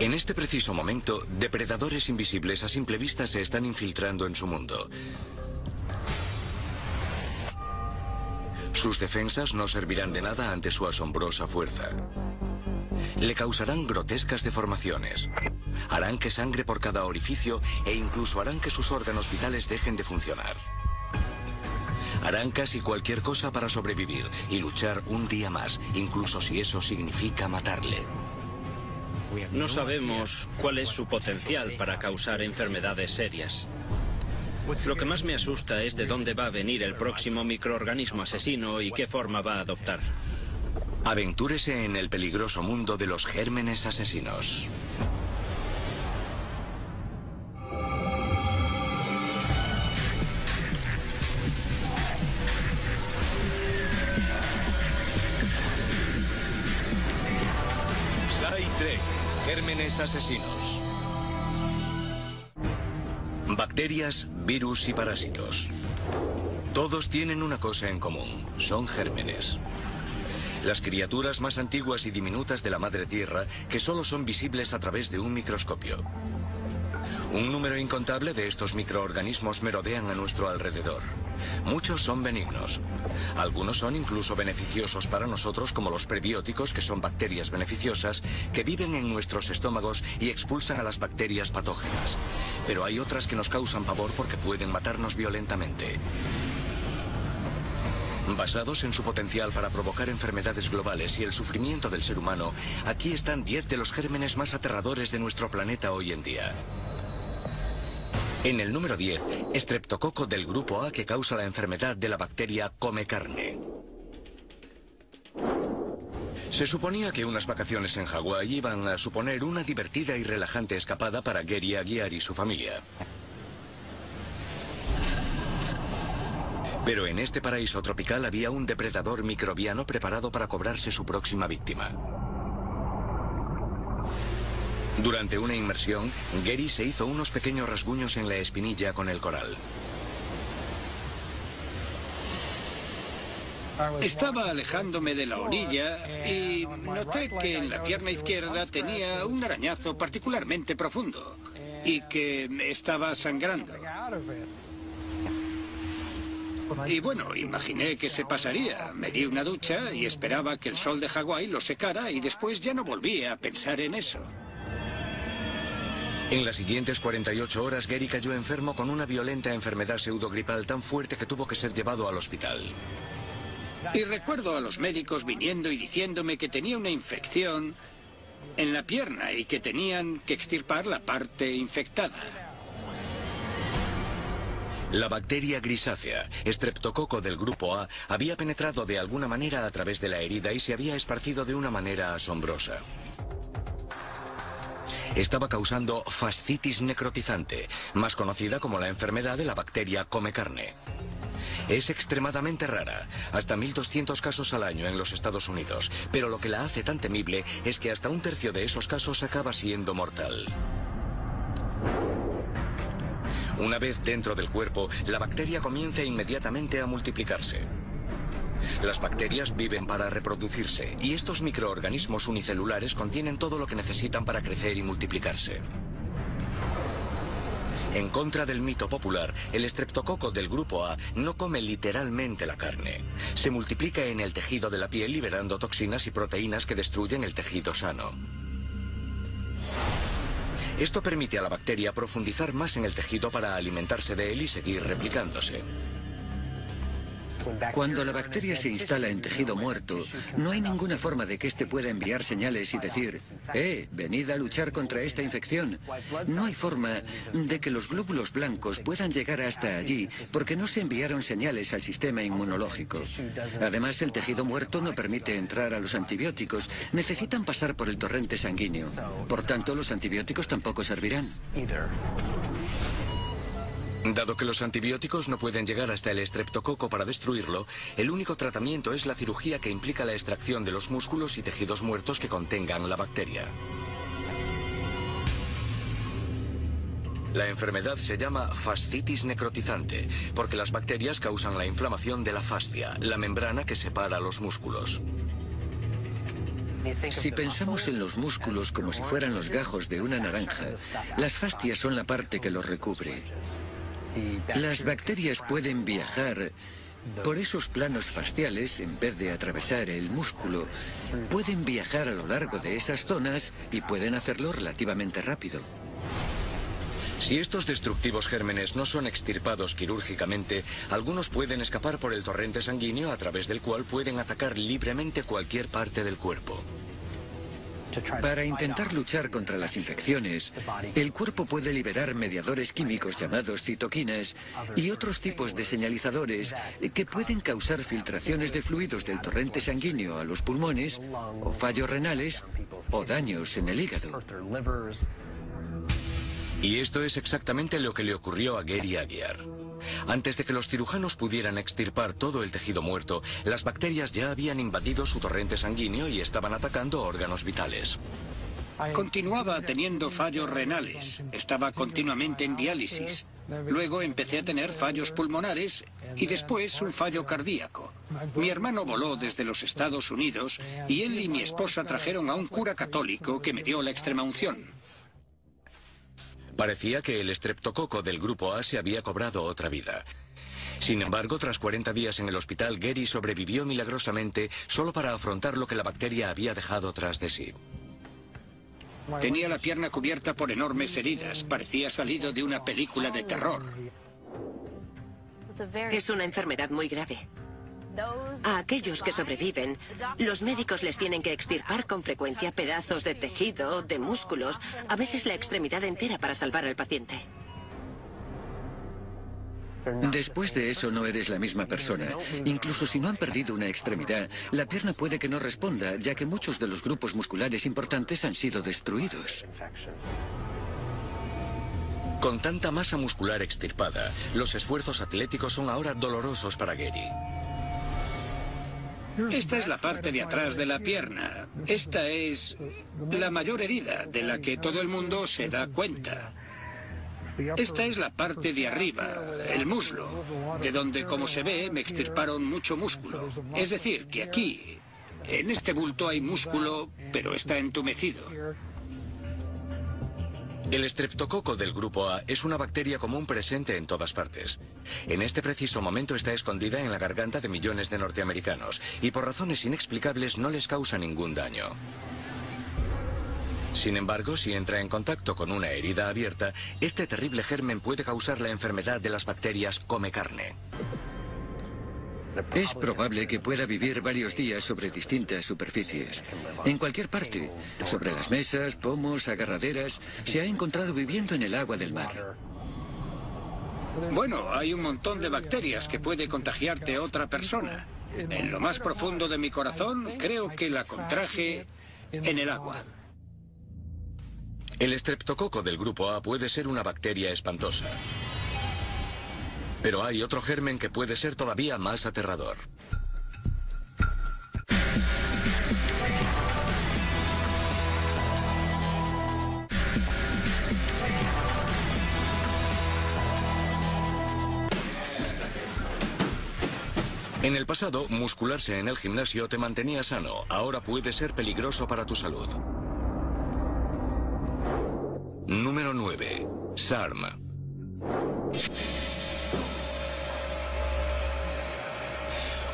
En este preciso momento, depredadores invisibles a simple vista se están infiltrando en su mundo. Sus defensas no servirán de nada ante su asombrosa fuerza. Le causarán grotescas deformaciones. Harán que sangre por cada orificio e incluso harán que sus órganos vitales dejen de funcionar. Harán casi cualquier cosa para sobrevivir y luchar un día más, incluso si eso significa matarle. No sabemos cuál es su potencial para causar enfermedades serias. Lo que más me asusta es de dónde va a venir el próximo microorganismo asesino y qué forma va a adoptar. Aventúrese en el peligroso mundo de los gérmenes asesinos. Psi-Trek, gérmenes asesinos. Bacterias, virus y parásitos. Todos tienen una cosa en común, son gérmenes. Las criaturas más antiguas y diminutas de la Madre Tierra que solo son visibles a través de un microscopio. Un número incontable de estos microorganismos merodean a nuestro alrededor. Muchos son benignos. Algunos son incluso beneficiosos para nosotros, como los prebióticos, que son bacterias beneficiosas que viven en nuestros estómagos y expulsan a las bacterias patógenas. Pero hay otras que nos causan pavor porque pueden matarnos violentamente. Basados en su potencial para provocar enfermedades globales y el sufrimiento del ser humano, aquí están 10 de los gérmenes más aterradores de nuestro planeta hoy en día. En el número 10, estreptococo del grupo A, que causa la enfermedad de la bacteria come carne. Se suponía que unas vacaciones en Hawái iban a suponer una divertida y relajante escapada para Gary Aguiar y su familia. Pero en este paraíso tropical había un depredador microbiano preparado para cobrarse su próxima víctima. Durante una inmersión, Gary se hizo unos pequeños rasguños en la espinilla con el coral. Estaba alejándome de la orilla y noté que en la pierna izquierda tenía un arañazo particularmente profundo y que me estaba sangrando. Y bueno, imaginé que se pasaría. Me di una ducha y esperaba que el sol de Hawái lo secara y después ya no volví a pensar en eso. En las siguientes 48 horas, Gary cayó enfermo con una violenta enfermedad pseudogripal tan fuerte que tuvo que ser llevado al hospital. Y recuerdo a los médicos viniendo y diciéndome que tenía una infección en la pierna y que tenían que extirpar la parte infectada. La bacteria grisácea, estreptococo del grupo A, había penetrado de alguna manera a través de la herida y se había esparcido de una manera asombrosa. Estaba causando fascitis necrotizante, más conocida como la enfermedad de la bacteria come carne. Es extremadamente rara, hasta 1.200 casos al año en los Estados Unidos, pero lo que la hace tan temible es que hasta un tercio de esos casos acaba siendo mortal. Una vez dentro del cuerpo, la bacteria comienza inmediatamente a multiplicarse. Las bacterias viven para reproducirse, y estos microorganismos unicelulares contienen todo lo que necesitan para crecer y multiplicarse. En contra del mito popular, el estreptococo del grupo A no come literalmente la carne. Se multiplica en el tejido de la piel liberando toxinas y proteínas que destruyen el tejido sano. Esto permite a la bacteria profundizar más en el tejido para alimentarse de él y seguir replicándose. Cuando la bacteria se instala en tejido muerto, no hay ninguna forma de que éste pueda enviar señales y decir, venid a luchar contra esta infección. No hay forma de que los glóbulos blancos puedan llegar hasta allí porque no se enviaron señales al sistema inmunológico. Además, el tejido muerto no permite entrar a los antibióticos. Necesitan pasar por el torrente sanguíneo. Por tanto, los antibióticos tampoco servirán. Dado que los antibióticos no pueden llegar hasta el estreptococo para destruirlo, el único tratamiento es la cirugía que implica la extracción de los músculos y tejidos muertos que contengan la bacteria. La enfermedad se llama fascitis necrotizante, porque las bacterias causan la inflamación de la fascia, la membrana que separa los músculos. Si pensamos en los músculos como si fueran los gajos de una naranja, las fascias son la parte que los recubre. Las bacterias pueden viajar por esos planos fasciales en vez de atravesar el músculo. Pueden viajar a lo largo de esas zonas y pueden hacerlo relativamente rápido. Si estos destructivos gérmenes no son extirpados quirúrgicamente, algunos pueden escapar por el torrente sanguíneo a través del cual pueden atacar libremente cualquier parte del cuerpo. Para intentar luchar contra las infecciones, el cuerpo puede liberar mediadores químicos llamados citoquinas y otros tipos de señalizadores que pueden causar filtraciones de fluidos del torrente sanguíneo a los pulmones, o fallos renales, o daños en el hígado. Y esto es exactamente lo que le ocurrió a Gary Aguiar. Antes de que los cirujanos pudieran extirpar todo el tejido muerto, las bacterias ya habían invadido su torrente sanguíneo y estaban atacando órganos vitales. Continuaba teniendo fallos renales, estaba continuamente en diálisis. Luego empecé a tener fallos pulmonares y después un fallo cardíaco. Mi hermano voló desde los Estados Unidos y él y mi esposa trajeron a un cura católico que me dio la extremaunción. Parecía que el estreptococo del grupo A se había cobrado otra vida. Sin embargo, tras 40 días en el hospital, Gary sobrevivió milagrosamente solo para afrontar lo que la bacteria había dejado tras de sí. Tenía la pierna cubierta por enormes heridas, parecía salido de una película de terror. Es una enfermedad muy grave. A aquellos que sobreviven, los médicos les tienen que extirpar con frecuencia pedazos de tejido, de músculos, a veces la extremidad entera para salvar al paciente. Después de eso no eres la misma persona. Incluso si no han perdido una extremidad, la pierna puede que no responda, ya que muchos de los grupos musculares importantes han sido destruidos. Con tanta masa muscular extirpada, los esfuerzos atléticos son ahora dolorosos para Gary. Esta es la parte de atrás de la pierna. Esta es la mayor herida de la que todo el mundo se da cuenta. Esta es la parte de arriba, el muslo, de donde, como se ve, me extirparon mucho músculo. Es decir, que aquí, en este bulto hay músculo, pero está entumecido. El estreptococo del grupo A es una bacteria común presente en todas partes. En este preciso momento está escondida en la garganta de millones de norteamericanos y por razones inexplicables no les causa ningún daño. Sin embargo, si entra en contacto con una herida abierta, este terrible germen puede causar la enfermedad de las bacterias come carne. Es probable que pueda vivir varios días sobre distintas superficies. En cualquier parte, sobre las mesas, pomos, agarraderas, se ha encontrado viviendo en el agua del mar. Bueno, hay un montón de bacterias que puede contagiarte a otra persona. En lo más profundo de mi corazón, creo que la contraje en el agua. El estreptococo del grupo A puede ser una bacteria espantosa. Pero hay otro germen que puede ser todavía más aterrador. En el pasado, muscularse en el gimnasio te mantenía sano. Ahora puede ser peligroso para tu salud. Número 9. SARM.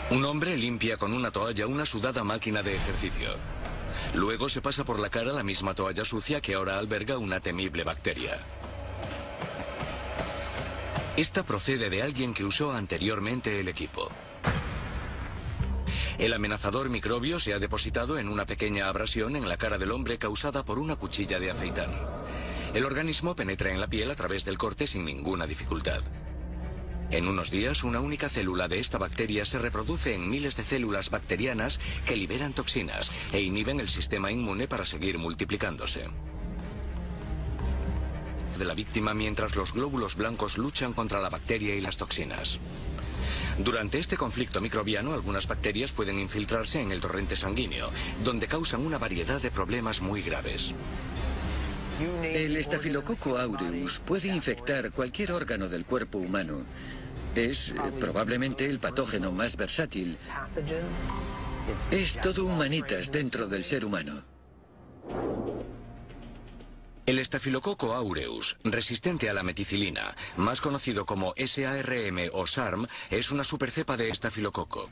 Un hombre limpia con una toalla una sudada máquina de ejercicio. Luego se pasa por la cara la misma toalla sucia que ahora alberga una temible bacteria. Esta procede de alguien que usó anteriormente el equipo. El amenazador microbio se ha depositado en una pequeña abrasión en la cara del hombre causada por una cuchilla de afeitar. El organismo penetra en la piel a través del corte sin ninguna dificultad. En unos días, una única célula de esta bacteria se reproduce en miles de células bacterianas que liberan toxinas e inhiben el sistema inmune para seguir multiplicándose. De la víctima mientras los glóbulos blancos luchan contra la bacteria y las toxinas. Durante este conflicto microbiano, algunas bacterias pueden infiltrarse en el torrente sanguíneo, donde causan una variedad de problemas muy graves. El Staphylococcus aureus puede infectar cualquier órgano del cuerpo humano. Es probablemente el patógeno más versátil. Es todo un manitas dentro del ser humano. El estafilococo aureus, resistente a la meticilina, más conocido como SARM o SARM, es una supercepa de estafilococo.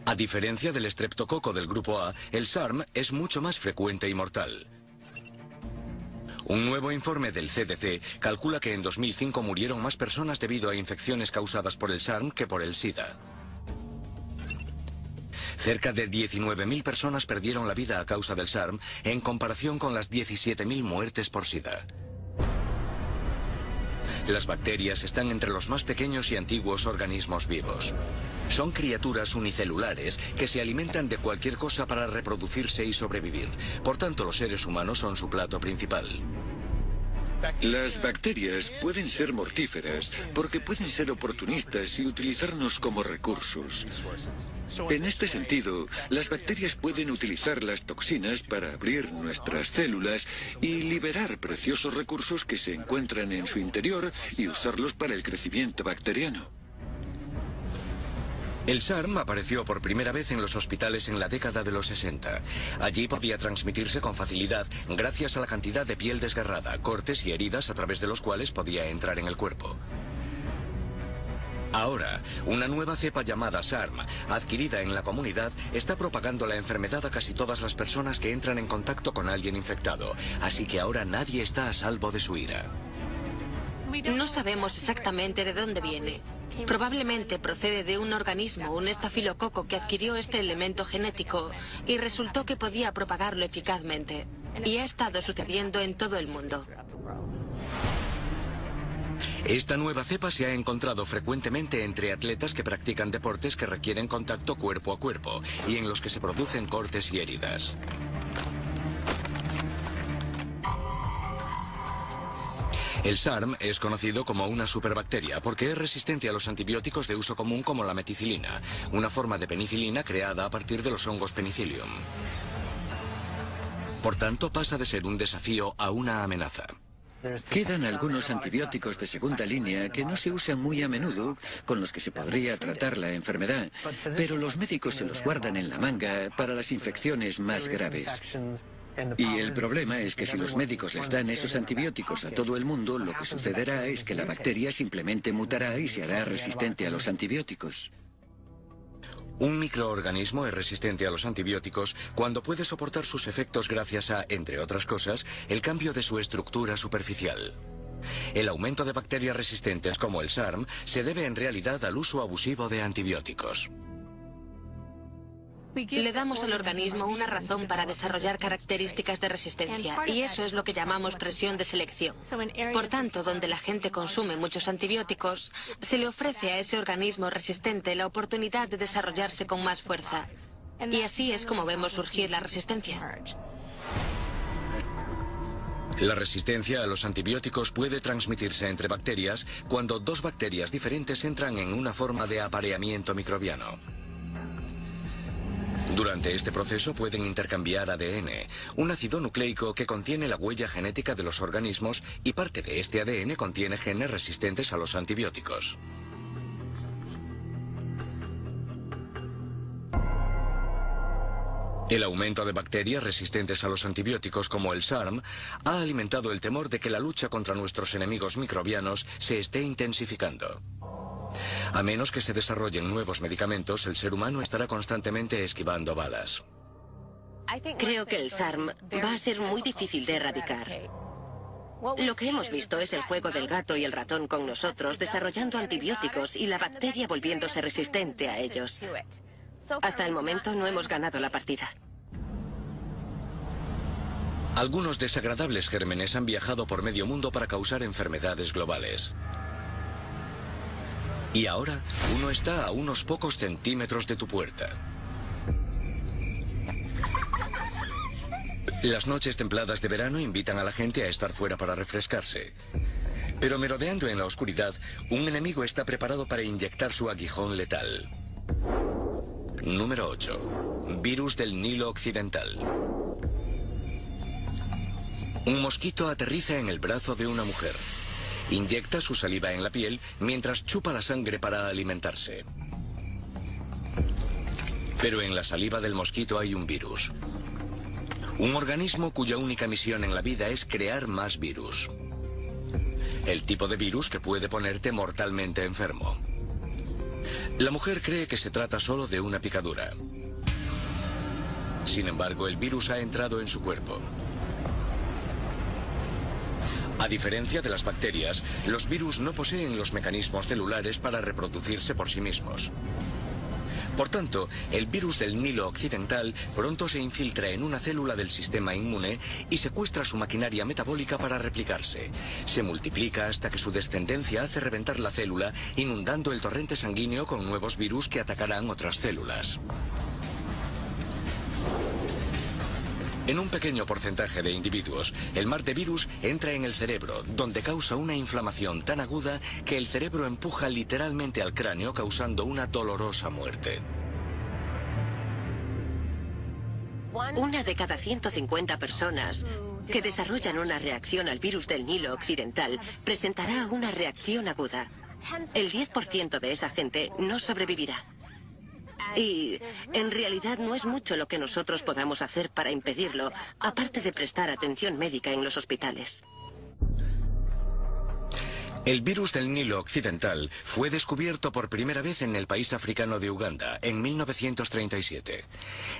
A diferencia del estreptococo del grupo A, el SARM es mucho más frecuente y mortal. Un nuevo informe del CDC calcula que en 2005 murieron más personas debido a infecciones causadas por el SARM que por el SIDA. Cerca de 19.000 personas perdieron la vida a causa del SARM, en comparación con las 17.000 muertes por SIDA. Las bacterias están entre los más pequeños y antiguos organismos vivos. Son criaturas unicelulares que se alimentan de cualquier cosa para reproducirse y sobrevivir. Por tanto, los seres humanos son su plato principal. Las bacterias pueden ser mortíferas porque pueden ser oportunistas y utilizarnos como recursos. En este sentido, las bacterias pueden utilizar las toxinas para abrir nuestras células y liberar preciosos recursos que se encuentran en su interior y usarlos para el crecimiento bacteriano. El SARM apareció por primera vez en los hospitales en la década de los 60. Allí podía transmitirse con facilidad gracias a la cantidad de piel desgarrada, cortes y heridas a través de los cuales podía entrar en el cuerpo. Ahora, una nueva cepa llamada SARM, adquirida en la comunidad, está propagando la enfermedad a casi todas las personas que entran en contacto con alguien infectado, así que ahora nadie está a salvo de su ira. No sabemos exactamente de dónde viene. Probablemente procede de un organismo, un estafilococo, que adquirió este elemento genético y resultó que podía propagarlo eficazmente. Y ha estado sucediendo en todo el mundo. Esta nueva cepa se ha encontrado frecuentemente entre atletas que practican deportes que requieren contacto cuerpo a cuerpo y en los que se producen cortes y heridas. El SARM es conocido como una superbacteria porque es resistente a los antibióticos de uso común como la meticilina, una forma de penicilina creada a partir de los hongos Penicillium. Por tanto, pasa de ser un desafío a una amenaza. Quedan algunos antibióticos de segunda línea que no se usan muy a menudo, con los que se podría tratar la enfermedad, pero los médicos se los guardan en la manga para las infecciones más graves. Y el problema es que si los médicos les dan esos antibióticos a todo el mundo, lo que sucederá es que la bacteria simplemente mutará y se hará resistente a los antibióticos. Un microorganismo es resistente a los antibióticos cuando puede soportar sus efectos gracias a, entre otras cosas, el cambio de su estructura superficial. El aumento de bacterias resistentes como el SARM se debe en realidad al uso abusivo de antibióticos. Le damos al organismo una razón para desarrollar características de resistencia, y eso es lo que llamamos presión de selección. Por tanto, donde la gente consume muchos antibióticos, se le ofrece a ese organismo resistente la oportunidad de desarrollarse con más fuerza. Y así es como vemos surgir la resistencia. La resistencia a los antibióticos puede transmitirse entre bacterias cuando dos bacterias diferentes entran en una forma de apareamiento microbiano. Durante este proceso pueden intercambiar ADN, un ácido nucleico que contiene la huella genética de los organismos y parte de este ADN contiene genes resistentes a los antibióticos. El aumento de bacterias resistentes a los antibióticos como el SARM ha alimentado el temor de que la lucha contra nuestros enemigos microbianos se esté intensificando. A menos que se desarrollen nuevos medicamentos, el ser humano estará constantemente esquivando balas. Creo que el SARM va a ser muy difícil de erradicar. Lo que hemos visto es el juego del gato y el ratón con nosotros, desarrollando antibióticos y la bacteria volviéndose resistente a ellos. Hasta el momento no hemos ganado la partida. Algunos desagradables gérmenes han viajado por medio mundo para causar enfermedades globales. Y ahora, uno está a unos pocos centímetros de tu puerta. Las noches templadas de verano invitan a la gente a estar fuera para refrescarse. Pero merodeando en la oscuridad, un enemigo está preparado para inyectar su aguijón letal. Número 8. Virus del Nilo Occidental. Un mosquito aterriza en el brazo de una mujer. Inyecta su saliva en la piel mientras chupa la sangre para alimentarse. Pero en la saliva del mosquito hay un virus. Un organismo cuya única misión en la vida es crear más virus. El tipo de virus que puede ponerte mortalmente enfermo. La mujer cree que se trata solo de una picadura. Sin embargo, el virus ha entrado en su cuerpo. A diferencia de las bacterias, los virus no poseen los mecanismos celulares para reproducirse por sí mismos. Por tanto, el virus del Nilo Occidental pronto se infiltra en una célula del sistema inmune y secuestra su maquinaria metabólica para replicarse. Se multiplica hasta que su descendencia hace reventar la célula, inundando el torrente sanguíneo con nuevos virus que atacarán otras células. En un pequeño porcentaje de individuos, el mar de virus entra en el cerebro, donde causa una inflamación tan aguda que el cerebro empuja literalmente al cráneo, causando una dolorosa muerte. Una de cada 150 personas que desarrollan una reacción al virus del Nilo Occidental presentará una reacción aguda. El 10% de esa gente no sobrevivirá. Y en realidad no es mucho lo que nosotros podamos hacer para impedirlo, aparte de prestar atención médica en los hospitales. El virus del Nilo Occidental fue descubierto por primera vez en el país africano de Uganda en 1937.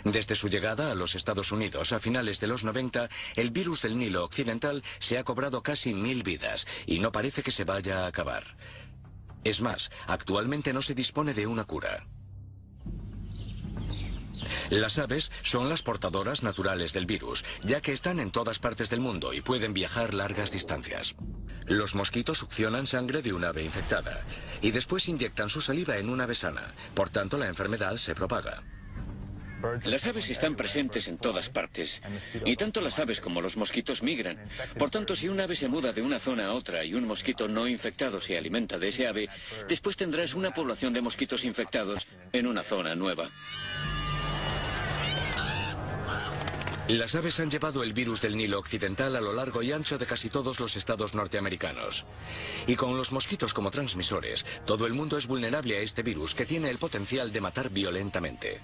Desde su llegada a los Estados Unidos a finales de los 90, el virus del Nilo Occidental se ha cobrado casi 1000 vidas y no parece que se vaya a acabar. Es más, actualmente no se dispone de una cura. Las aves son las portadoras naturales del virus, ya que están en todas partes del mundo y pueden viajar largas distancias. Los mosquitos succionan sangre de un ave infectada y después inyectan su saliva en una ave sana. Por tanto, la enfermedad se propaga. Las aves están presentes en todas partes, y tanto las aves como los mosquitos migran. Por tanto, si un ave se muda de una zona a otra y un mosquito no infectado se alimenta de ese ave, después tendrás una población de mosquitos infectados en una zona nueva. Las aves han llevado el virus del Nilo Occidental a lo largo y ancho de casi todos los estados norteamericanos. Y con los mosquitos como transmisores, todo el mundo es vulnerable a este virus que tiene el potencial de matar violentamente.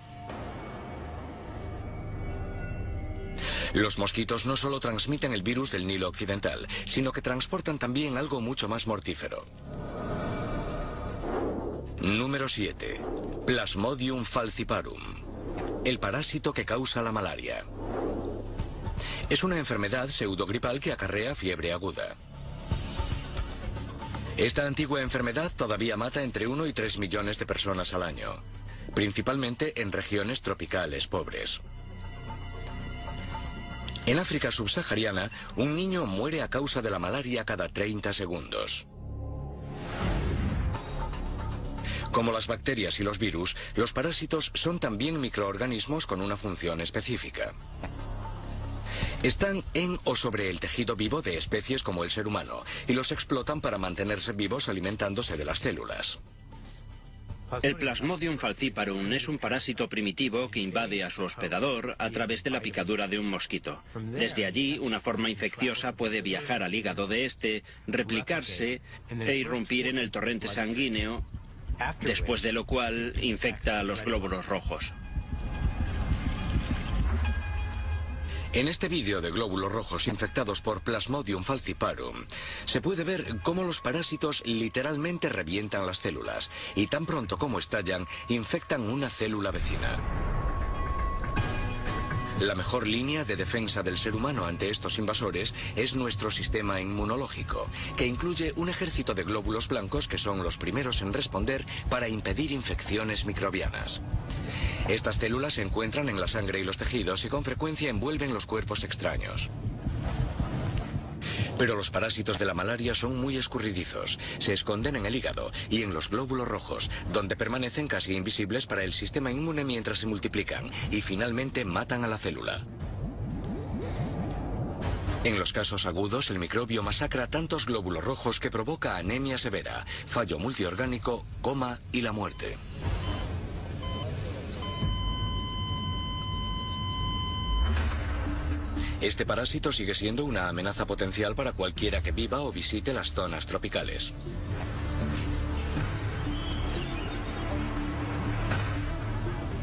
Los mosquitos no solo transmiten el virus del Nilo Occidental, sino que transportan también algo mucho más mortífero. Número 7. Plasmodium falciparum. El parásito que causa la malaria. Es una enfermedad pseudogripal que acarrea fiebre aguda. Esta antigua enfermedad todavía mata entre 1 y 3 millones de personas al año, principalmente en regiones tropicales pobres. En África subsahariana, un niño muere a causa de la malaria cada 30 segundos. Como las bacterias y los virus, los parásitos son también microorganismos con una función específica. Están en o sobre el tejido vivo de especies como el ser humano y los explotan para mantenerse vivos alimentándose de las células. El Plasmodium falciparum es un parásito primitivo que invade a su hospedador a través de la picadura de un mosquito. Desde allí, una forma infecciosa puede viajar al hígado de este, replicarse e irrumpir en el torrente sanguíneo, después de lo cual infecta a los glóbulos rojos. En este vídeo de glóbulos rojos infectados por Plasmodium falciparum, se puede ver cómo los parásitos literalmente revientan las células y tan pronto como estallan, infectan una célula vecina. La mejor línea de defensa del ser humano ante estos invasores es nuestro sistema inmunológico, que incluye un ejército de glóbulos blancos que son los primeros en responder para impedir infecciones microbianas. Estas células se encuentran en la sangre y los tejidos y con frecuencia envuelven los cuerpos extraños. Pero los parásitos de la malaria son muy escurridizos. Se esconden en el hígado y en los glóbulos rojos, donde permanecen casi invisibles para el sistema inmune mientras se multiplican y finalmente matan a la célula. En los casos agudos, el microbio masacra tantos glóbulos rojos que provoca anemia severa, fallo multiorgánico, coma y la muerte. Este parásito sigue siendo una amenaza potencial para cualquiera que viva o visite las zonas tropicales.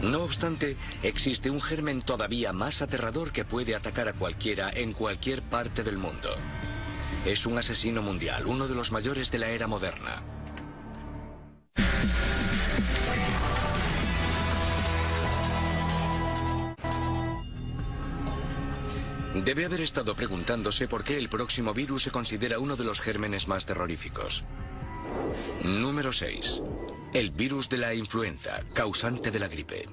No obstante, existe un germen todavía más aterrador que puede atacar a cualquiera en cualquier parte del mundo. Es un asesino mundial, uno de los mayores de la era moderna. Debe haber estado preguntándose por qué el próximo virus se considera uno de los gérmenes más terroríficos. Número 6. El virus de la influenza, causante de la gripe.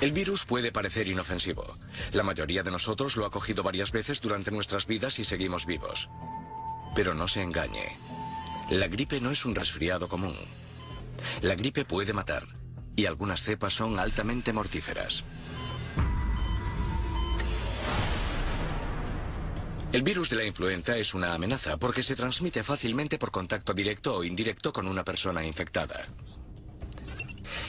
El virus puede parecer inofensivo. La mayoría de nosotros lo ha cogido varias veces durante nuestras vidas y seguimos vivos. Pero no se engañe. La gripe no es un resfriado común. La gripe puede matar, y algunas cepas son altamente mortíferas. El virus de la influenza es una amenaza porque se transmite fácilmente por contacto directo o indirecto con una persona infectada.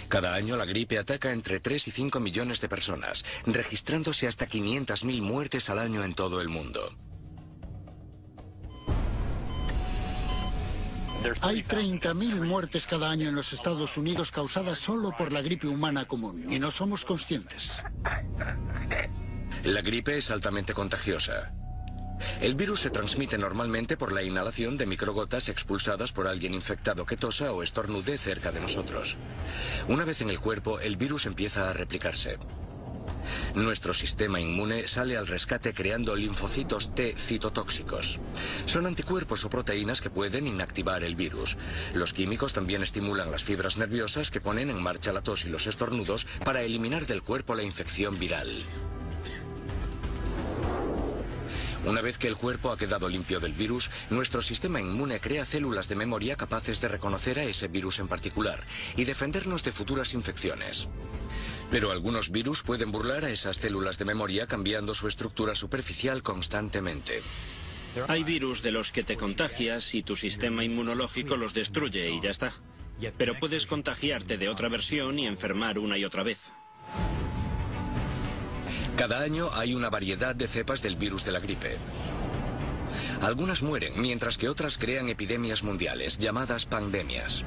Cada año la gripe ataca entre 3 y 5 millones de personas, registrándose hasta 500.000 muertes al año en todo el mundo. Hay 30.000 muertes cada año en los Estados Unidos causadas solo por la gripe humana común, y no somos conscientes. La gripe es altamente contagiosa. El virus se transmite normalmente por la inhalación de microgotas expulsadas por alguien infectado que tosa o estornude cerca de nosotros. Una vez en el cuerpo, el virus empieza a replicarse. Nuestro sistema inmune sale al rescate creando linfocitos T citotóxicos. Son anticuerpos o proteínas que pueden inactivar el virus. Los químicos también estimulan las fibras nerviosas que ponen en marcha la tos y los estornudos para eliminar del cuerpo la infección viral. Una vez que el cuerpo ha quedado limpio del virus, nuestro sistema inmune crea células de memoria capaces de reconocer a ese virus en particular y defendernos de futuras infecciones. Pero algunos virus pueden burlar a esas células de memoria cambiando su estructura superficial constantemente. Hay virus de los que te contagias y tu sistema inmunológico los destruye y ya está. Pero puedes contagiarte de otra versión y enfermar una y otra vez. Cada año hay una variedad de cepas del virus de la gripe. Algunas mueren, mientras que otras crean epidemias mundiales, llamadas pandemias.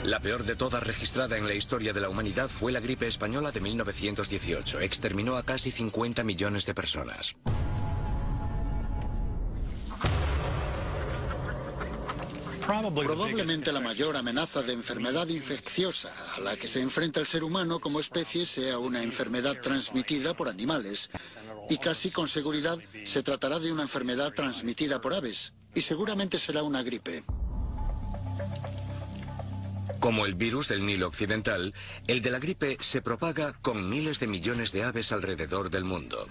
La peor de todas registrada en la historia de la humanidad fue la gripe española de 1918. Exterminó a casi 50 millones de personas. Probablemente la mayor amenaza de enfermedad infecciosa a la que se enfrenta el ser humano como especie sea una enfermedad transmitida por animales. Y casi con seguridad se tratará de una enfermedad transmitida por aves. Y seguramente será una gripe. Como el virus del Nilo Occidental, el de la gripe se propaga con miles de millones de aves alrededor del mundo.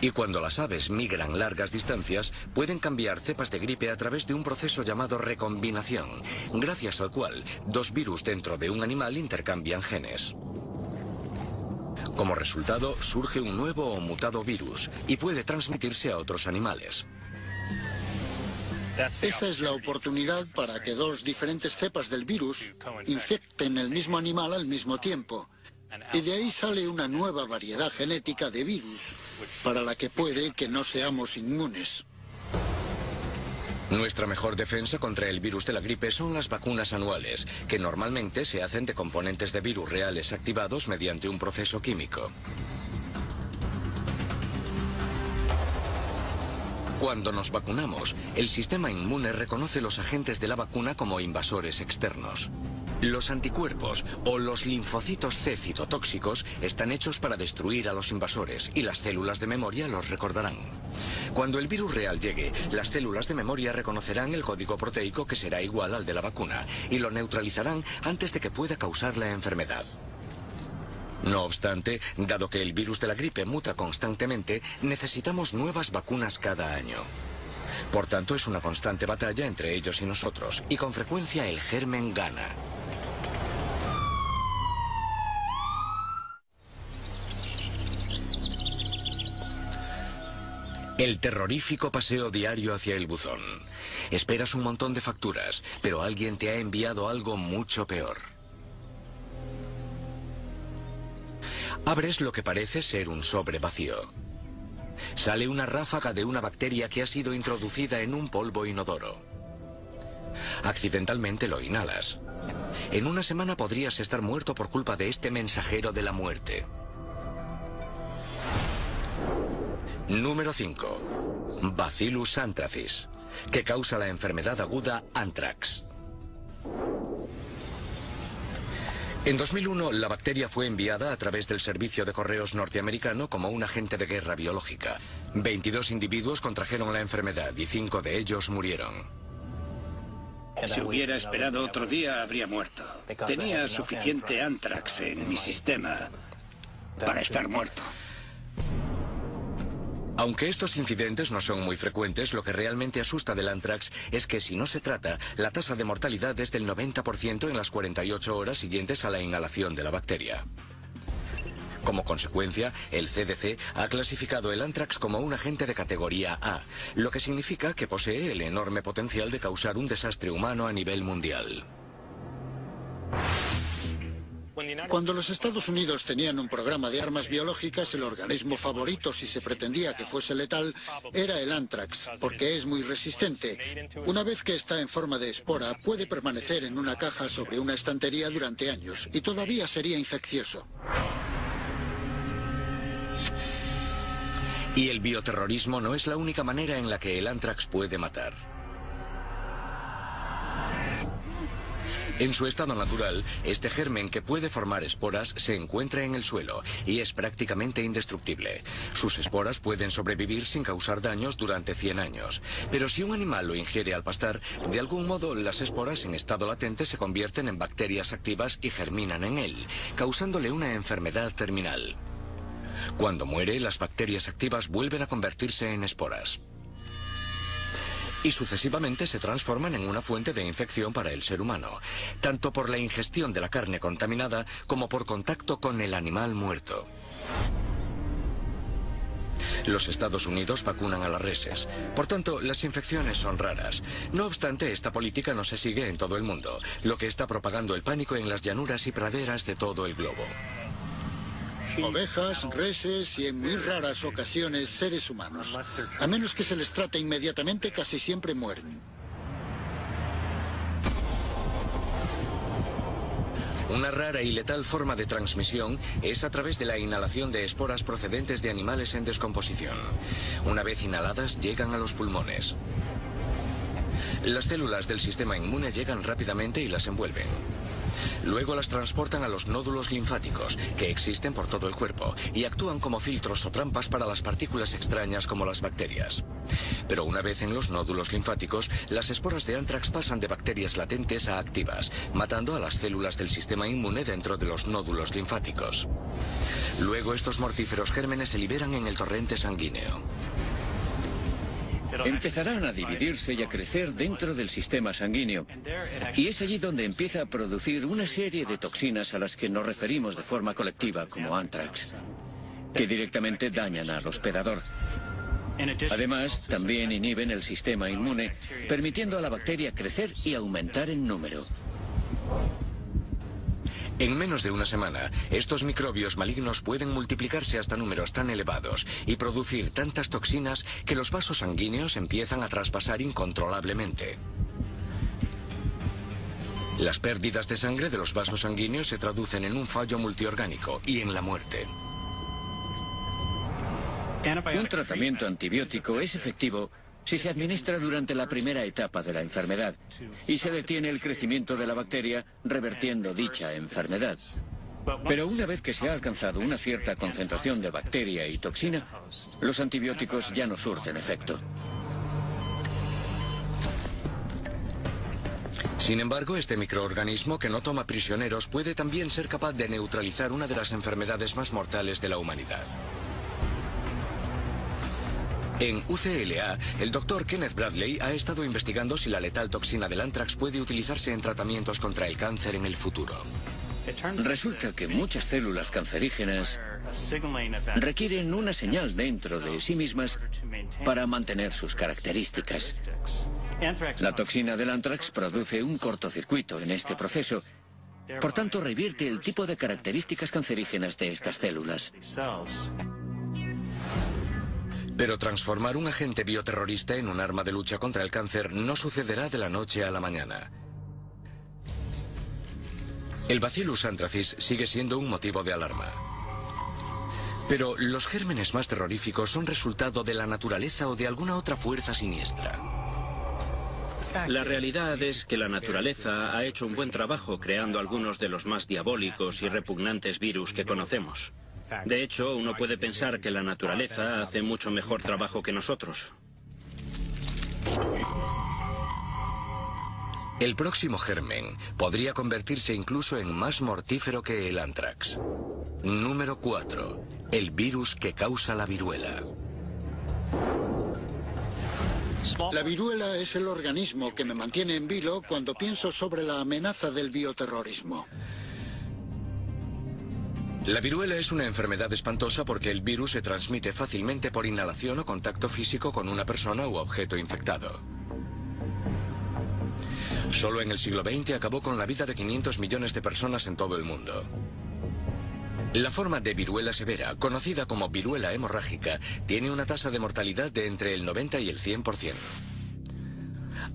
Y cuando las aves migran largas distancias, pueden cambiar cepas de gripe a través de un proceso llamado recombinación, gracias al cual dos virus dentro de un animal intercambian genes. Como resultado, surge un nuevo o mutado virus y puede transmitirse a otros animales. Esa es la oportunidad para que dos diferentes cepas del virus infecten el mismo animal al mismo tiempo. Y de ahí sale una nueva variedad genética de virus, para la que puede que no seamos inmunes. Nuestra mejor defensa contra el virus de la gripe son las vacunas anuales, que normalmente se hacen de componentes de virus reales activados mediante un proceso químico. Cuando nos vacunamos, el sistema inmune reconoce los agentes de la vacuna como invasores externos. Los anticuerpos o los linfocitos C citotóxicos están hechos para destruir a los invasores y las células de memoria los recordarán. Cuando el virus real llegue, las células de memoria reconocerán el código proteico que será igual al de la vacuna y lo neutralizarán antes de que pueda causar la enfermedad. No obstante, dado que el virus de la gripe muta constantemente, necesitamos nuevas vacunas cada año. Por tanto, es una constante batalla entre ellos y nosotros, y con frecuencia el germen gana. El terrorífico paseo diario hacia el buzón. Esperas un montón de facturas, pero alguien te ha enviado algo mucho peor. Abres lo que parece ser un sobre vacío. Sale una ráfaga de una bacteria que ha sido introducida en un polvo inodoro. Accidentalmente lo inhalas. En una semana podrías estar muerto por culpa de este mensajero de la muerte. Número 5. Bacillus anthracis, que causa la enfermedad aguda anthrax. En 2001, la bacteria fue enviada a través del servicio de correos norteamericano como un agente de guerra biológica. 22 individuos contrajeron la enfermedad y 5 de ellos murieron. Si hubiera esperado otro día, habría muerto. Tenía suficiente anthrax en mi sistema para estar muerto. Aunque estos incidentes no son muy frecuentes, lo que realmente asusta del anthrax es que si no se trata, la tasa de mortalidad es del 90% en las 48 horas siguientes a la inhalación de la bacteria. Como consecuencia, el CDC ha clasificado el anthrax como un agente de categoría A, lo que significa que posee el enorme potencial de causar un desastre humano a nivel mundial. Cuando los Estados Unidos tenían un programa de armas biológicas, el organismo favorito, si se pretendía que fuese letal, era el anthrax, porque es muy resistente. Una vez que está en forma de espora, puede permanecer en una caja sobre una estantería durante años, y todavía sería infeccioso. Y el bioterrorismo no es la única manera en la que el anthrax puede matar. En su estado natural, este germen que puede formar esporas se encuentra en el suelo y es prácticamente indestructible. Sus esporas pueden sobrevivir sin causar daños durante 100 años. Pero si un animal lo ingiere al pastar, de algún modo las esporas en estado latente se convierten en bacterias activas y germinan en él, causándole una enfermedad terminal. Cuando muere, las bacterias activas vuelven a convertirse en esporas. Y sucesivamente se transforman en una fuente de infección para el ser humano, tanto por la ingestión de la carne contaminada como por contacto con el animal muerto. Los Estados Unidos vacunan a las reses, por tanto las infecciones son raras. No obstante, esta política no se sigue en todo el mundo, lo que está propagando el pánico en las llanuras y praderas de todo el globo. Ovejas, reses y en muy raras ocasiones seres humanos. A menos que se les trate inmediatamente, casi siempre mueren. Una rara y letal forma de transmisión es a través de la inhalación de esporas procedentes de animales en descomposición. Una vez inhaladas, llegan a los pulmones. Las células del sistema inmune llegan rápidamente y las envuelven. Luego las transportan a los nódulos linfáticos, que existen por todo el cuerpo, y actúan como filtros o trampas para las partículas extrañas como las bacterias. Pero una vez en los nódulos linfáticos, las esporas de anthrax pasan de bacterias latentes a activas, matando a las células del sistema inmune dentro de los nódulos linfáticos. Luego estos mortíferos gérmenes se liberan en el torrente sanguíneo. Empezarán a dividirse y a crecer dentro del sistema sanguíneo. Y es allí donde empieza a producir una serie de toxinas a las que nos referimos de forma colectiva como anthrax, que directamente dañan al hospedador. Además, también inhiben el sistema inmune, permitiendo a la bacteria crecer y aumentar en número. En menos de una semana, estos microbios malignos pueden multiplicarse hasta números tan elevados y producir tantas toxinas que los vasos sanguíneos empiezan a traspasar incontrolablemente. Las pérdidas de sangre de los vasos sanguíneos se traducen en un fallo multiorgánico y en la muerte. Un tratamiento antibiótico es efectivo si se administra durante la primera etapa de la enfermedad y se detiene el crecimiento de la bacteria, revertiendo dicha enfermedad. Pero una vez que se ha alcanzado una cierta concentración de bacteria y toxina, los antibióticos ya no surten efecto. Sin embargo, este microorganismo que no toma prisioneros puede también ser capaz de neutralizar una de las enfermedades más mortales de la humanidad. En UCLA, el doctor Kenneth Bradley ha estado investigando si la letal toxina del anthrax puede utilizarse en tratamientos contra el cáncer en el futuro. Resulta que muchas células cancerígenas requieren una señal dentro de sí mismas para mantener sus características. La toxina del anthrax produce un cortocircuito en este proceso, por tanto revierte el tipo de características cancerígenas de estas células. Pero transformar un agente bioterrorista en un arma de lucha contra el cáncer no sucederá de la noche a la mañana. El Bacillus anthracis sigue siendo un motivo de alarma. Pero los gérmenes más terroríficos son resultado de la naturaleza o de alguna otra fuerza siniestra. La realidad es que la naturaleza ha hecho un buen trabajo creando algunos de los más diabólicos y repugnantes virus que conocemos. De hecho, uno puede pensar que la naturaleza hace mucho mejor trabajo que nosotros. El próximo germen podría convertirse incluso en más mortífero que el anthrax. Número 4. El virus que causa la viruela. La viruela es el organismo que me mantiene en vilo cuando pienso sobre la amenaza del bioterrorismo. La viruela es una enfermedad espantosa porque el virus se transmite fácilmente por inhalación o contacto físico con una persona u objeto infectado. Solo en el siglo XX acabó con la vida de 500 millones de personas en todo el mundo. La forma de viruela severa, conocida como viruela hemorrágica, tiene una tasa de mortalidad de entre el 90 y el 100%.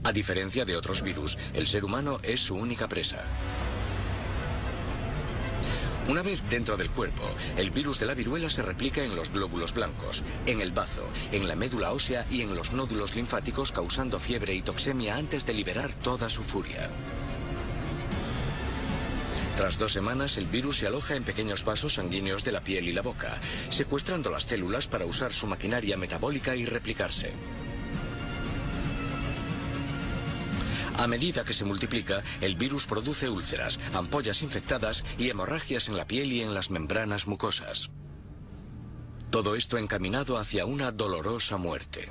A diferencia de otros virus, el ser humano es su única presa. Una vez dentro del cuerpo, el virus de la viruela se replica en los glóbulos blancos, en el bazo, en la médula ósea y en los nódulos linfáticos, causando fiebre y toxemia antes de liberar toda su furia. Tras 2 semanas, el virus se aloja en pequeños vasos sanguíneos de la piel y la boca, secuestrando las células para usar su maquinaria metabólica y replicarse. A medida que se multiplica, el virus produce úlceras, ampollas infectadas y hemorragias en la piel y en las membranas mucosas. Todo esto encaminado hacia una dolorosa muerte.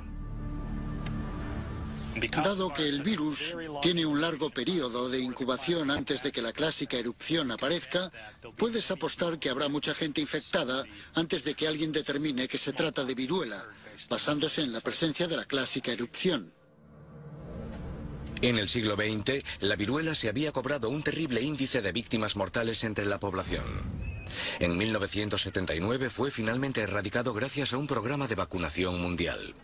Dado que el virus tiene un largo periodo de incubación antes de que la clásica erupción aparezca, puedes apostar que habrá mucha gente infectada antes de que alguien determine que se trata de viruela, basándose en la presencia de la clásica erupción. En el siglo XX, la viruela se había cobrado un terrible índice de víctimas mortales entre la población. En 1979 fue finalmente erradicado gracias a un programa de vacunación mundial.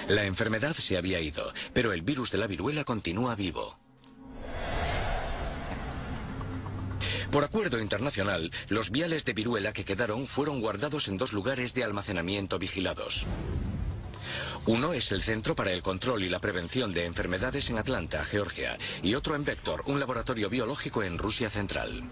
La enfermedad se había ido, pero el virus de la viruela continúa vivo. Por acuerdo internacional, los viales de viruela que quedaron fueron guardados en 2 lugares de almacenamiento vigilados. Uno es el Centro para el Control y la Prevención de Enfermedades en Atlanta, Georgia, y otro en Vector, un laboratorio biológico en Rusia Central.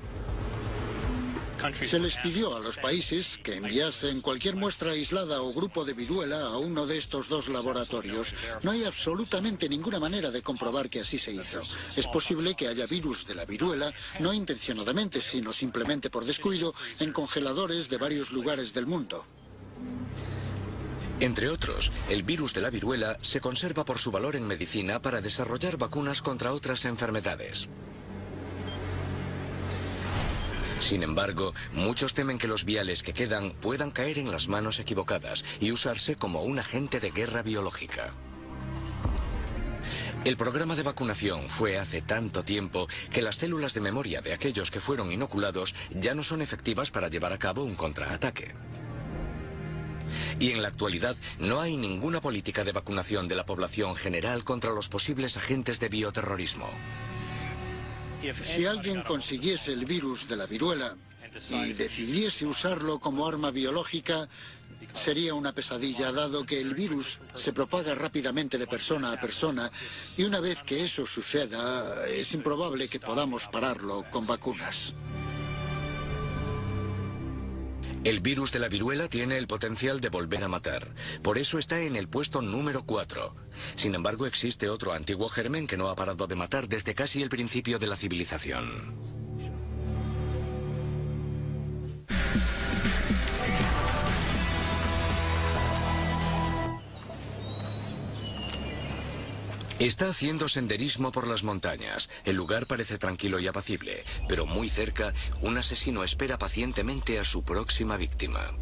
Se les pidió a los países que enviasen cualquier muestra aislada o grupo de viruela a uno de estos 2 laboratorios. No hay absolutamente ninguna manera de comprobar que así se hizo. Es posible que haya virus de la viruela, no intencionadamente, sino simplemente por descuido, en congeladores de varios lugares del mundo. Entre otros, el virus de la viruela se conserva por su valor en medicina para desarrollar vacunas contra otras enfermedades. Sin embargo, muchos temen que los viales que quedan puedan caer en las manos equivocadas y usarse como un agente de guerra biológica. El programa de vacunación fue hace tanto tiempo que las células de memoria de aquellos que fueron inoculados ya no son efectivas para llevar a cabo un contraataque. Y en la actualidad no hay ninguna política de vacunación de la población general contra los posibles agentes de bioterrorismo. Si alguien consiguiese el virus de la viruela y decidiese usarlo como arma biológica, sería una pesadilla, dado que el virus se propaga rápidamente de persona a persona y una vez que eso suceda, es improbable que podamos pararlo con vacunas. El virus de la viruela tiene el potencial de volver a matar. Por eso está en el puesto número 4. Sin embargo, existe otro antiguo germen que no ha parado de matar desde casi el principio de la civilización. Está haciendo senderismo por las montañas. El lugar parece tranquilo y apacible, pero muy cerca, un asesino espera pacientemente a su próxima víctima.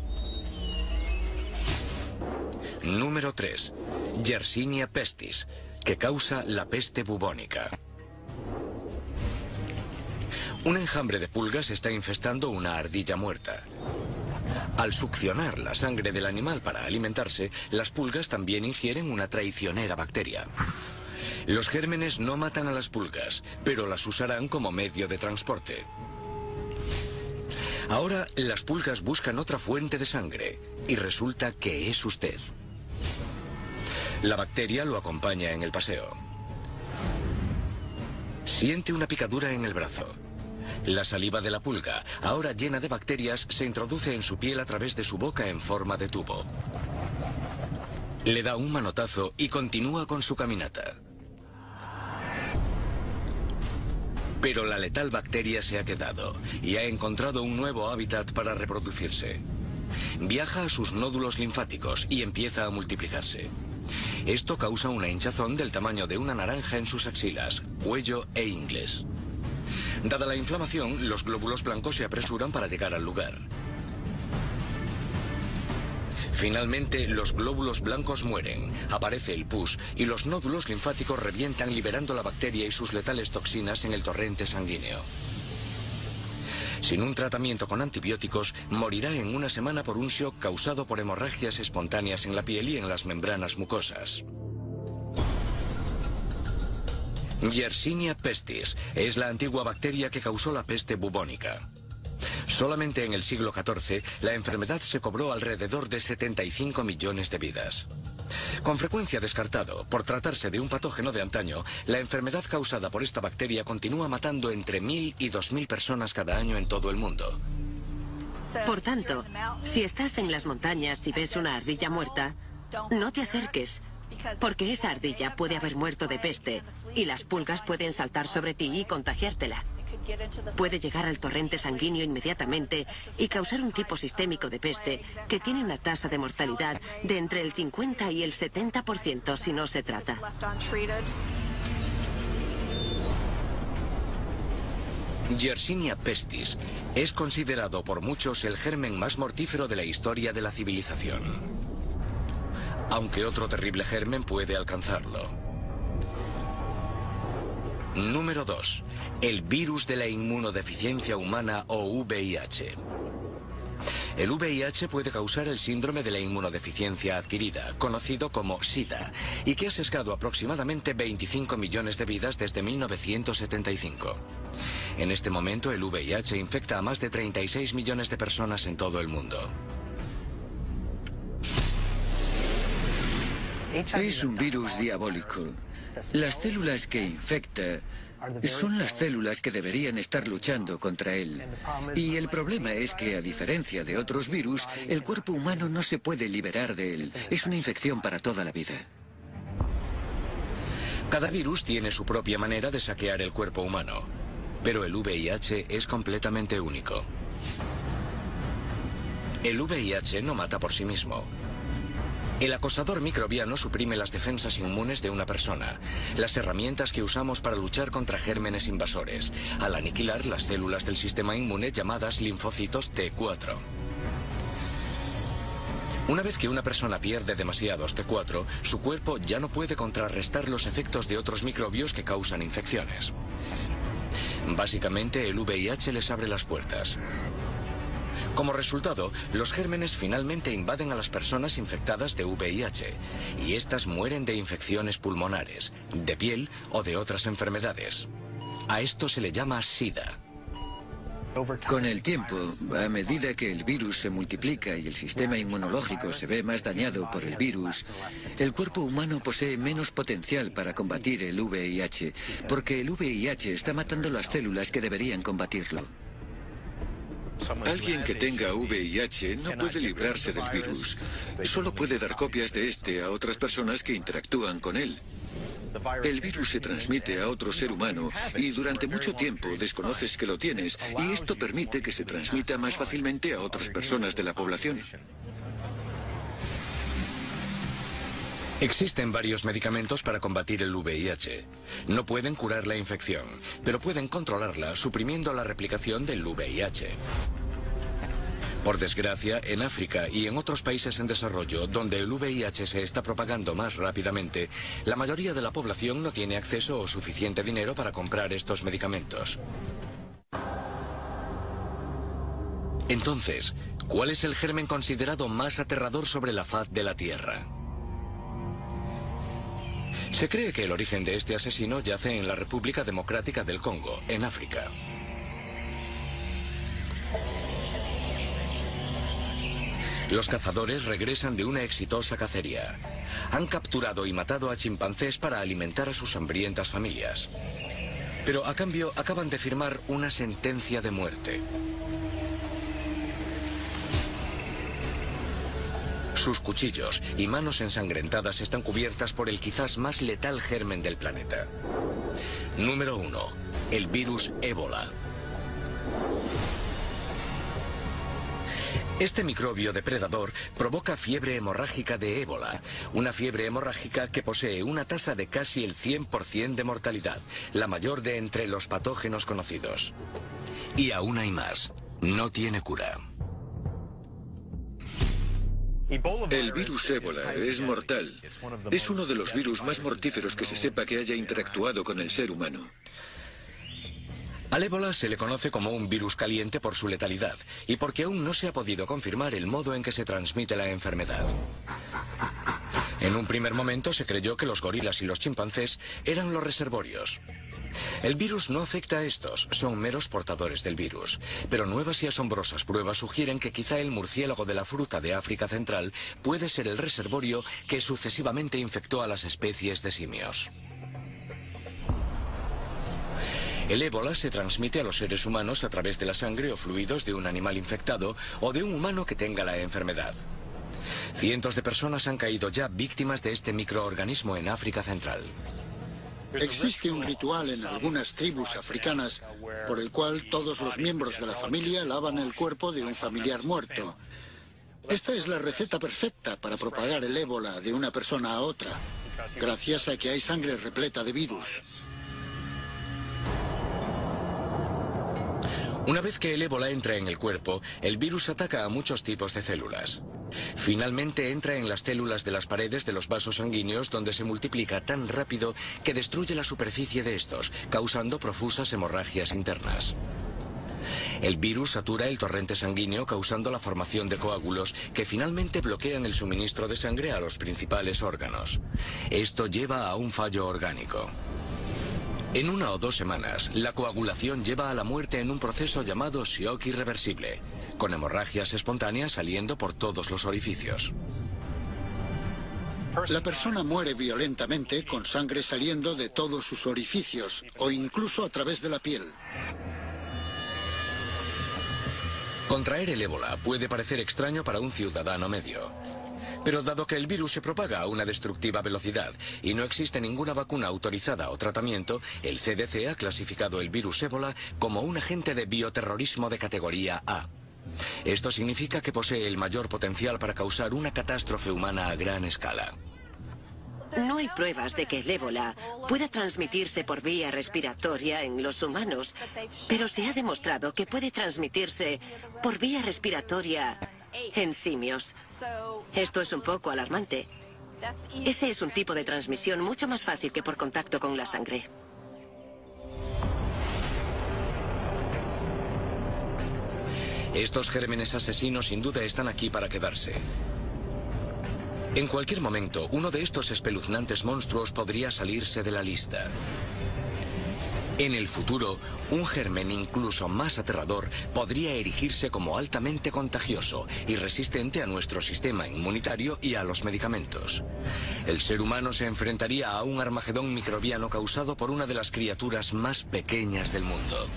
Número 3. Yersinia pestis, que causa la peste bubónica. Un enjambre de pulgas está infestando una ardilla muerta. Al succionar la sangre del animal para alimentarse, las pulgas también ingieren una traicionera bacteria. Los gérmenes no matan a las pulgas, pero las usarán como medio de transporte. Ahora las pulgas buscan otra fuente de sangre y resulta que es usted. La bacteria lo acompaña en el paseo. Siente una picadura en el brazo. La saliva de la pulga, ahora llena de bacterias, se introduce en su piel a través de su boca en forma de tubo. Le da un manotazo y continúa con su caminata. Pero la letal bacteria se ha quedado y ha encontrado un nuevo hábitat para reproducirse. Viaja a sus nódulos linfáticos y empieza a multiplicarse. Esto causa una hinchazón del tamaño de una naranja en sus axilas, cuello e ingles. Dada la inflamación, los glóbulos blancos se apresuran para llegar al lugar. Finalmente, los glóbulos blancos mueren, aparece el pus y los nódulos linfáticos revientan liberando la bacteria y sus letales toxinas en el torrente sanguíneo. Sin un tratamiento con antibióticos, morirá en una semana por un shock causado por hemorragias espontáneas en la piel y en las membranas mucosas. Yersinia pestis es la antigua bacteria que causó la peste bubónica. Solamente en el siglo XIV, la enfermedad se cobró alrededor de 75 millones de vidas. Con frecuencia descartado, por tratarse de un patógeno de antaño, la enfermedad causada por esta bacteria continúa matando entre 1000 y 2000 personas cada año en todo el mundo. Por tanto, si estás en las montañas y ves una ardilla muerta, no te acerques, porque esa ardilla puede haber muerto de peste y las pulgas pueden saltar sobre ti y contagiártela. Puede llegar al torrente sanguíneo inmediatamente y causar un tipo sistémico de peste que tiene una tasa de mortalidad de entre el 50 y el 70% si no se trata. Yersinia pestis es considerado por muchos el germen más mortífero de la historia de la civilización. Aunque otro terrible germen puede alcanzarlo. Número 2. El virus de la inmunodeficiencia humana o VIH. El VIH puede causar el síndrome de la inmunodeficiencia adquirida, conocido como SIDA, y que ha sesgado aproximadamente 25 millones de vidas desde 1975. En este momento el VIH infecta a más de 36 millones de personas en todo el mundo. Es un virus diabólico. Las células que infecta son las células que deberían estar luchando contra él. Y el problema es que, a diferencia de otros virus, el cuerpo humano no se puede liberar de él. Es una infección para toda la vida. Cada virus tiene su propia manera de saquear el cuerpo humano, pero el VIH es completamente único. El VIH no mata por sí mismo. El acosador microbiano suprime las defensas inmunes de una persona, las herramientas que usamos para luchar contra gérmenes invasores, al aniquilar las células del sistema inmune llamadas linfocitos T4. Una vez que una persona pierde demasiados T4, su cuerpo ya no puede contrarrestar los efectos de otros microbios que causan infecciones. Básicamente, el VIH les abre las puertas. Como resultado, los gérmenes finalmente invaden a las personas infectadas de VIH y estas mueren de infecciones pulmonares, de piel o de otras enfermedades. A esto se le llama SIDA. Con el tiempo, a medida que el virus se multiplica y el sistema inmunológico se ve más dañado por el virus, el cuerpo humano posee menos potencial para combatir el VIH, porque el VIH está matando las células que deberían combatirlo. Alguien que tenga VIH no puede librarse del virus. Solo puede dar copias de este a otras personas que interactúan con él. El virus se transmite a otro ser humano y durante mucho tiempo desconoces que lo tienes y esto permite que se transmita más fácilmente a otras personas de la población. Existen varios medicamentos para combatir el VIH. No pueden curar la infección, pero pueden controlarla suprimiendo la replicación del VIH. Por desgracia, en África y en otros países en desarrollo, donde el VIH se está propagando más rápidamente, la mayoría de la población no tiene acceso o suficiente dinero para comprar estos medicamentos. Entonces, ¿cuál es el germen considerado más aterrador sobre la faz de la Tierra? Se cree que el origen de este asesino yace en la República Democrática del Congo, en África. Los cazadores regresan de una exitosa cacería. Han capturado y matado a chimpancés para alimentar a sus hambrientas familias. Pero a cambio acaban de firmar una sentencia de muerte. Sus cuchillos y manos ensangrentadas están cubiertas por el quizás más letal germen del planeta. Número 1. El virus ébola. Este microbio depredador provoca fiebre hemorrágica de ébola, una fiebre hemorrágica que posee una tasa de casi el 100% de mortalidad, la mayor de entre los patógenos conocidos. Y aún hay más, no tiene cura. El virus ébola es mortal. Es uno de los virus más mortíferos que se sepa que haya interactuado con el ser humano. Al ébola se le conoce como un virus caliente por su letalidad y porque aún no se ha podido confirmar el modo en que se transmite la enfermedad. En un primer momento se creyó que los gorilas y los chimpancés eran los reservorios. El virus no afecta a estos, son meros portadores del virus. Pero nuevas y asombrosas pruebas sugieren que quizá el murciélago de la fruta de África Central puede ser el reservorio que sucesivamente infectó a las especies de simios. El ébola se transmite a los seres humanos a través de la sangre o fluidos de un animal infectado o de un humano que tenga la enfermedad. Cientos de personas han caído ya víctimas de este microorganismo en África Central. Existe un ritual en algunas tribus africanas por el cual todos los miembros de la familia lavan el cuerpo de un familiar muerto. Esta es la receta perfecta para propagar el ébola de una persona a otra, gracias a que hay sangre repleta de virus. Una vez que el ébola entra en el cuerpo, el virus ataca a muchos tipos de células. Finalmente entra en las células de las paredes de los vasos sanguíneos, donde se multiplica tan rápido que destruye la superficie de estos, causando profusas hemorragias internas. El virus satura el torrente sanguíneo, causando la formación de coágulos que finalmente bloquean el suministro de sangre a los principales órganos. Esto lleva a un fallo orgánico. En 1 o 2 semanas, la coagulación lleva a la muerte en un proceso llamado shock irreversible, con hemorragias espontáneas saliendo por todos los orificios. La persona muere violentamente con sangre saliendo de todos sus orificios o incluso a través de la piel. Contraer el ébola puede parecer extraño para un ciudadano medio. Pero dado que el virus se propaga a una destructiva velocidad y no existe ninguna vacuna autorizada o tratamiento, el CDC ha clasificado el virus ébola como un agente de bioterrorismo de categoría A. Esto significa que posee el mayor potencial para causar una catástrofe humana a gran escala. No hay pruebas de que el ébola pueda transmitirse por vía respiratoria en los humanos, pero se ha demostrado que puede transmitirse por vía respiratoria en simios. Esto es un poco alarmante. Ese es un tipo de transmisión mucho más fácil que por contacto con la sangre. Estos gérmenes asesinos sin duda están aquí para quedarse. En cualquier momento, uno de estos espeluznantes monstruos podría salirse de la lista. En el futuro, un germen incluso más aterrador podría erigirse como altamente contagioso y resistente a nuestro sistema inmunitario y a los medicamentos. El ser humano se enfrentaría a un Armagedón microbiano causado por una de las criaturas más pequeñas del mundo.